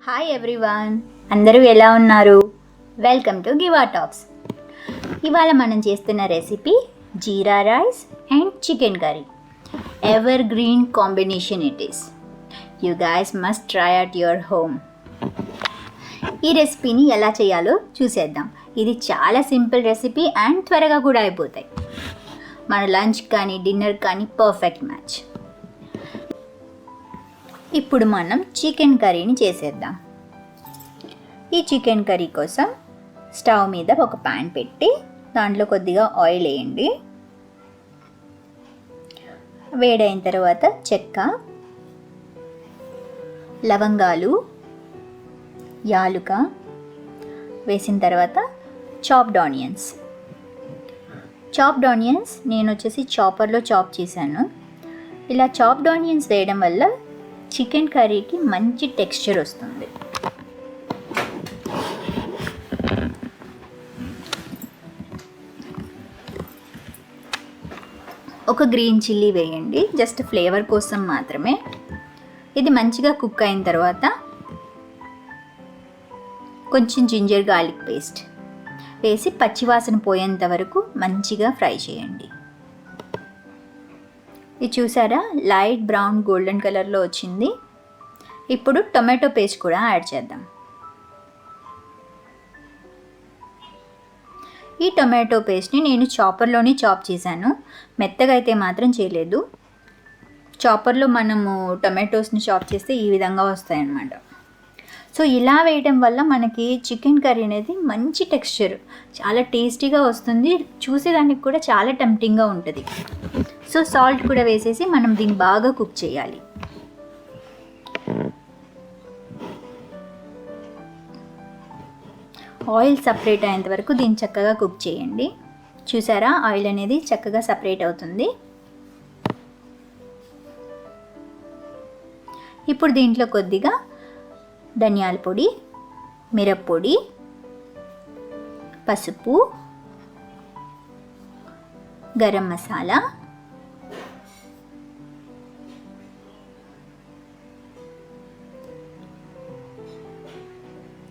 Hi everyone, అందరూ ఎలా ఉన్నారు? Welcome to Giva talks. ఇవాళ మనం చేస్తున్న recipe jeera rice and chicken curry. Evergreen combination it is. You guys must try at your home. ఈ రెసిపీని ఎలా చేయాలో చూసేద్దాం. ఇది చాలా సింపుల్ రెసిపీ అండ్ త్వరగా కూడా అయిపోతాయి. మన లంచ్ కానీ డిన్నర్ కానీ పర్ఫెక్ట్ మ్యాచ్. ఇప్పుడు మనం చికెన్ కర్రీని చేసేద్దాం. ఈ చికెన్ కర్రీ కోసం స్టవ్ మీద ఒక ప్యాన్ పెట్టి దాంట్లో కొద్దిగా ఆయిల్ వేయండి. వేడైన తర్వాత చెక్క, లవంగాలు, యాలుక వేసిన తర్వాత చాప్డ్ ఆనియన్స్ నేను వచ్చేసి చాపర్లో చాప్ చేశాను. ఇలా చాప్డ్ ఆనియన్స్ వేయడం వల్ల చికెన్ కర్రీకి మంచి టెక్స్చర్ వస్తుంది. ఒక గ్రీన్ చిల్లీ వేయండి, జస్ట్ ఫ్లేవర్ కోసం మాత్రమే. ఇది మంచిగా కుక్ అయిన తర్వాత కొంచెం జింజర్ గార్లిక్ పేస్ట్ వేసి పచ్చివాసన పోయేంత వరకు మంచిగా ఫ్రై చేయండి. ఇది చూసారా, లైట్ బ్రౌన్ గోల్డెన్ కలర్లో వచ్చింది. ఇప్పుడు టొమాటో పేస్ట్ కూడా యాడ్ చేద్దాం. ఈ టొమాటో పేస్ట్ని నేను చాపర్లోనే చాప్ చేశాను, మెత్తగా అయితే మాత్రం చేయలేదు. చాపర్లో మనము టొమాటోస్ని చాప్ చేస్తే ఈ విధంగా వస్తాయి అన్నమాట. సో ఇలా వేయడం వల్ల మనకి చికెన్ కర్రీ అనేది మంచి టెక్స్చర్, చాలా టేస్టీగా వస్తుంది. చూసేదానికి కూడా చాలా టెంప్టింగ్గా ఉంటుంది. సో సాల్ట్ కూడా వేసేసి మనం దీన్ని బాగా కుక్ చేయాలి. ఆయిల్ సపరేట్ అయ్యేంత వరకు దీన్ని చక్కగా కుక్ చేయండి. చూసారా, ఆయిల్ అనేది చక్కగా సపరేట్ అవుతుంది. ఇప్పుడు దీంట్లో కొద్దిగా ధనియాల పొడి, మిరప్పొడి, పసుపు, గరం మసాలా,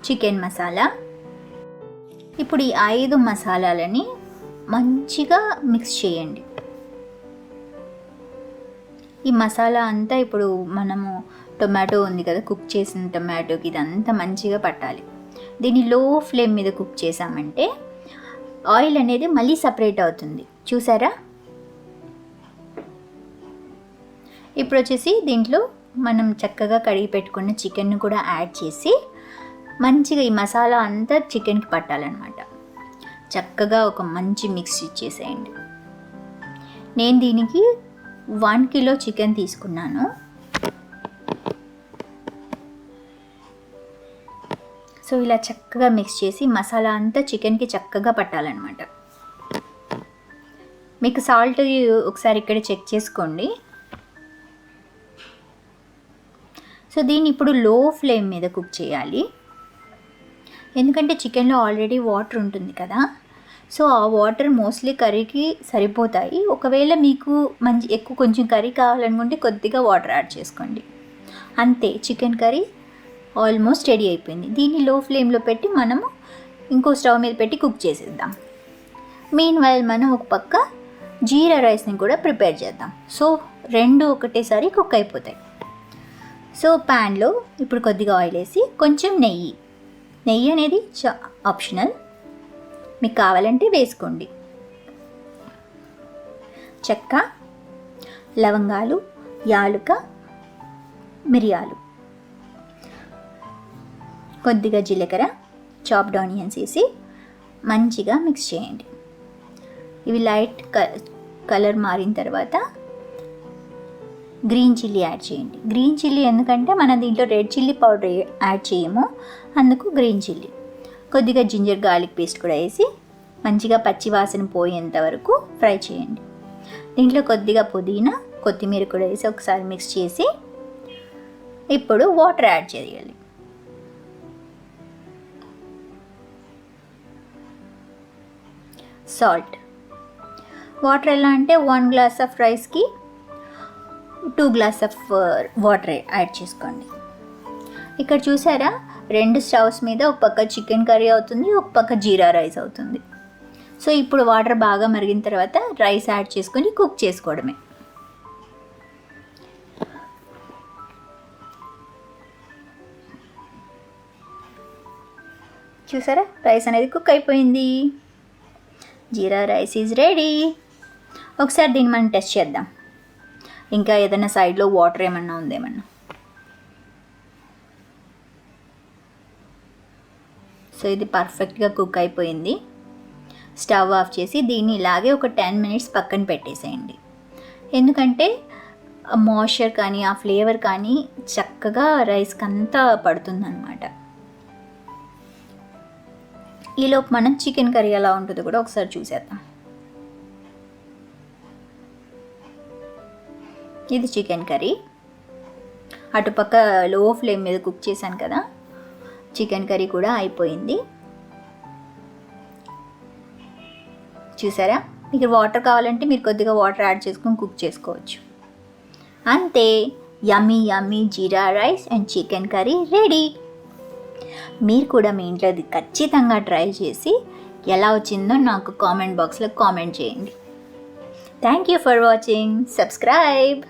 చికెన్ మసాలా. ఇప్పుడు ఈ 5 మసాలాలని మంచిగా మిక్స్ చేయండి. ఈ మసాలా అంతా ఇప్పుడు మనము టొమాటో ఉంది కదా, కుక్ చేసిన టొమాటోకి ఇదంతా మంచిగా పట్టాలి. దీన్ని లో ఫ్లేమ్ మీద కుక్ చేసామంటే ఆయిల్ అనేది మళ్ళీ సపరేట్ అవుతుంది. చూసారా? ఇప్పుడు వచ్చేసి దీంట్లో మనం చక్కగా కడిగి పెట్టుకున్న చికెన్ను కూడా యాడ్ చేసి మంచిగా ఈ మసాలా అంతా చికెన్కి పట్టాలన్నమాట. చక్కగా ఒక మంచి మిక్స్ ఇచ్చేసేయండి. నేను దీనికి 1 కిలో చికెన్ తీసుకున్నాను. సో ఇలా చక్కగా మిక్స్ చేసి మసాలా అంతా చికెన్కి చక్కగా పట్టాలన్నమాట. మీకు సాల్ట్ ఒకసారి ఇక్కడ చెక్ చేసుకోండి. సో దీన్ని ఇప్పుడు లో ఫ్లేమ్ మీద కుక్ చేయాలి. ఎందుకంటే చికెన్లో ఆల్రెడీ వాటర్ ఉంటుంది కదా, సో ఆ వాటర్ మోస్ట్లీ కర్రీకి సరిపోతాయి. ఒకవేళ మీకు ఎక్కువ కొంచెం కర్రీ కావాలనుకుంటే కొద్దిగా వాటర్ యాడ్ చేసుకోండి. అంతే, చికెన్ కర్రీ ఆల్మోస్ట్ రెడీ అయిపోయింది. దీన్ని లో ఫ్లేమ్లో పెట్టి మనము ఇంకో స్టవ్ మీద పెట్టి కుక్ చేసేద్దాం. మీన్వైల్ మనం ఒక పక్క జీరా రైస్ని కూడా ప్రిపేర్ చేద్దాం. సో 2 ఒకటేసారి కుక్ అయిపోతాయి. సో ప్యాన్లో ఇప్పుడు కొద్దిగా ఆయిల్ వేసి కొంచెం నెయ్యి అనేది ఆప్షనల్, మీకు కావాలంటే వేసుకోండి. చెక్క, లవంగాలు, యాలుక, మిరియాలు, కొద్దిగా జీలకర్ర, చాప్డ్ ఆనియన్స్ వేసి మంచిగా మిక్స్ చేయండి. ఇవి లైట్ కలర్ మారిన తర్వాత గ్రీన్ చిల్లీ యాడ్ చేయండి. గ్రీన్ చిల్లీ ఎందుకంటే మనం దీంట్లో రెడ్ చిల్లీ పౌడర్ యాడ్ చేయము, అందుకు గ్రీన్ చిల్లీ. కొద్దిగా జింజర్ గార్లిక్ పేస్ట్ కూడా వేసి మంచిగా పచ్చివాసన పోయేంత వరకు ఫ్రై చేయండి. దీంట్లో కొద్దిగా పుదీనా, కొత్తిమీర కూడా వేసి ఒకసారి మిక్స్ చేసి ఇప్పుడు వాటర్ యాడ్ చేయాలి. సాల్ట్, వాటర్ ఎలా అంటే 1 గ్లాస్ ఆఫ్ రైస్కి 2 గ్లాస్ ఆఫ్ వాటర్ యాడ్ చేసుకోండి. ఇక్కడ చూసారా, 2 స్టవ్స్ మీద ఒక పక్క చికెన్ కర్రీ అవుతుంది, ఒక పక్క జీరా రైస్ అవుతుంది. సో ఇప్పుడు వాటర్ బాగా మరిగిన తర్వాత రైస్ యాడ్ చేసుకొని కుక్ చేసుకోవడమే. చూసారా, రైస్ అనేది కుక్ అయిపోయింది. జీరా రైస్ ఈజ్ రెడీ. ఒకసారి దీన్ని మనం టెస్ట్ చేద్దాం, ఇంకా ఏదైనా సైడ్లో వాటర్ ఏమన్నా ఉందేమన్నా. సో ఇది పర్ఫెక్ట్గా కుక్ అయిపోయింది. స్టవ్ ఆఫ్ చేసి దీన్ని ఇలాగే ఒక 10 మినిట్స్ పక్కన పెట్టేసేయండి. ఎందుకంటే మాయిశ్చర్ కానీ ఆ ఫ్లేవర్ కానీ చక్కగా రైస్కి అంతా పడుతుందన్నమాట. ఈలోపు మనం చికెన్ కర్రీ ఎలా ఉంటుందో కూడా ఒకసారి చూసేద్దాం. ఇది చికెన్ కర్రీ. అటుపక్క లో ఫ్లేమ్ మీద కుక్ చేశాను కదా, చికెన్ కర్రీ కూడా అయిపోయింది. చూసారా, మీకు వాటర్ కావాలంటే మీరు కొద్దిగా వాటర్ యాడ్ చేసుకొని కుక్ చేసుకోవచ్చు. అంతే, yummy yummy jeera rice and chicken curry ready. మీరు కూడా మీ ఇంట్లో ఇది ఖచ్చితంగా ట్రై చేసి ఎలా వచ్చిందో నాకు కామెంట్ బాక్స్లో కామెంట్ చేయండి. Thank you for watching. Subscribe.